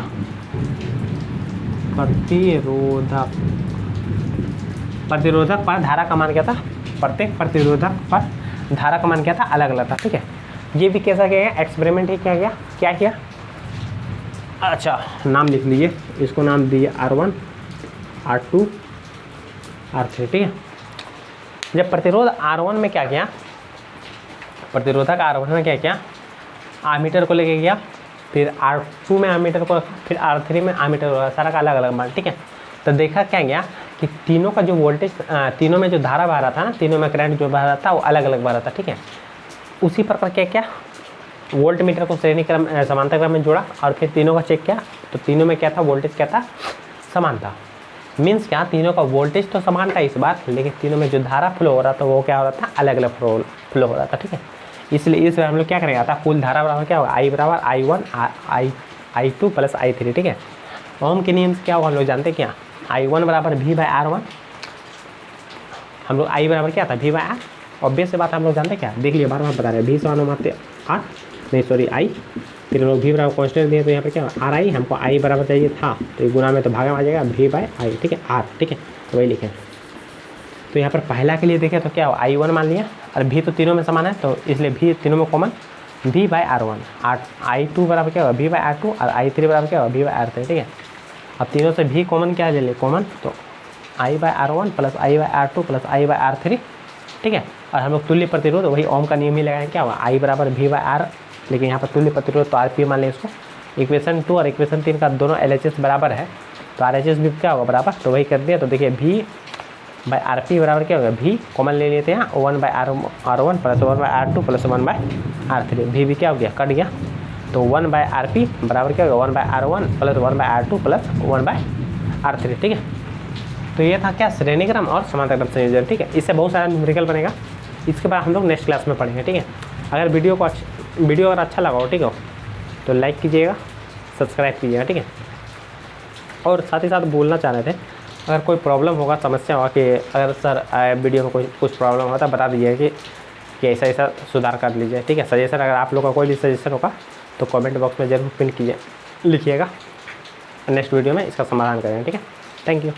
प्रतिरोधक पर धारा का मान क्या था, प्रत्येक प्रतिरोधक पर धारा का मान क्या था अलग अलग था, ठीक है। ये भी कैसा किया गया एक्सपेरिमेंट ही क्या किया। अच्छा नाम लिख लीजिए, इसको नाम दिए R1 R2 R3, ठीक है। जब प्रतिरोध R1 में क्या किया, प्रतिरोधक R1 में क्या किया आमीटर को लेके गया, फिर R2 में आमीटर को, फिर R3 में आमीटर को, सारा का अलग अलग मान, ठीक है। तो देखा क्या गया कि तीनों का जो वोल्टेज, तीनों में जो धारा बह रहा था ना, तीनों में करंट जो बह रहा था वो अलग अलग बह रहा था, ठीक है। उसी प्रकार क्या वोल्ट मीटर को श्रेणी क्रम समांतर क्रम में जोड़ा और फिर तीनों का चेक किया, तो तीनों में क्या था, वोल्टेज क्या था, समान था। मीन्स क्या, तीनों का वोल्टेज तो समान था इस बार, लेकिन तीनों में जो धारा फ्लो हो रहा था वो क्या हो रहा था, अलग अलग फ्लो हो रहा था, ठीक है। इसलिए इस बार हम लोग क्या करेंगे, था कुल धारा बराबर क्या होगा, आई बराबर I1 I2 प्लस I3, ठीक है। ओम के नियम से क्या होगा हम लोग जानते हैं क्या, I1 बराबर V/R1, हम लोग I बराबर क्या था, V/R, ऑब्वियस से बात हम लोग जानते हैं क्या, देख लिया बार बार बता रहे हैं, V समानुपाती R, नहीं सॉरी I, फिर हम लोग V बराबर कॉन्स्टेंट दिए तो यहाँ पर क्या RI, हमको I बराबर चाहिए था तो ये गुना में तो भागा में आ जाएगा V/I, ठीक है, R, ठीक है, तो वही लिखें। तो यहाँ पर पहला के लिए देखें तो क्या हो, I1 मान लिया और V तो तीनों में समान है तो इसलिए V तीनों में कॉमन, V/R1, I2 बराबर क्या होगा, V/R2 और I3 बराबर क्या होगा, V/R3, ठीक है। अब तीनों से V कॉमन क्या ले ले, कॉमन, तो I/R1 plus I/R2 plus I/R3, ठीक है। और हम लोग तुल्य प्रतिरोध वही ओम का नियम ही लगाएंगे, क्या होगा I बराबर V/R, लेकिन यहाँ पर तुल्य प्रतिरोध तो RP मान लें इसको। इक्वेशन 2 और इक्वेशन 3 का दोनों LHS बराबर है तो RHS भी क्या होगा बराबर, तो वही कर दिया। तो देखिए V/RP बराबर क्या होगा, V कॉमन ले लेते हैं 1/R1 plus 1/R2 plus 1/R3, V भी क्या हो गया, कट गया, तो 1/RP बराबर क्या होगा, 1/R1 plus 1/R2 plus 1/R3, ठीक है। तो ये था क्या, श्रेणी क्रम और समांतर क्रम संयोजन, ठीक है। इससे बहुत सारा न्यूमेरिकल बनेगा, इसके बाद हम लोग नेक्स्ट क्लास में पढ़ेंगे, ठीक है। अगर वीडियो अगर अच्छा लगा हो, ठीक है, तो लाइक कीजिएगा, सब्सक्राइब कीजिएगा, ठीक है। और साथ ही साथ बोलना चाह रहे थे, अगर कोई प्रॉब्लम होगा, समस्या होगा कि अगर सर वीडियो में कुछ प्रॉब्लम होता है बता दीजिए कि ऐसा सुधार कर लीजिए, ठीक है। सजेशन, अगर आप लोग का कोई भी सजेशन होगा तो कमेंट बॉक्स में ज़रूर पिन कीजिए, लिखिएगा, नेक्स्ट वीडियो में इसका समाधान करेंगे, ठीक है। Thank you.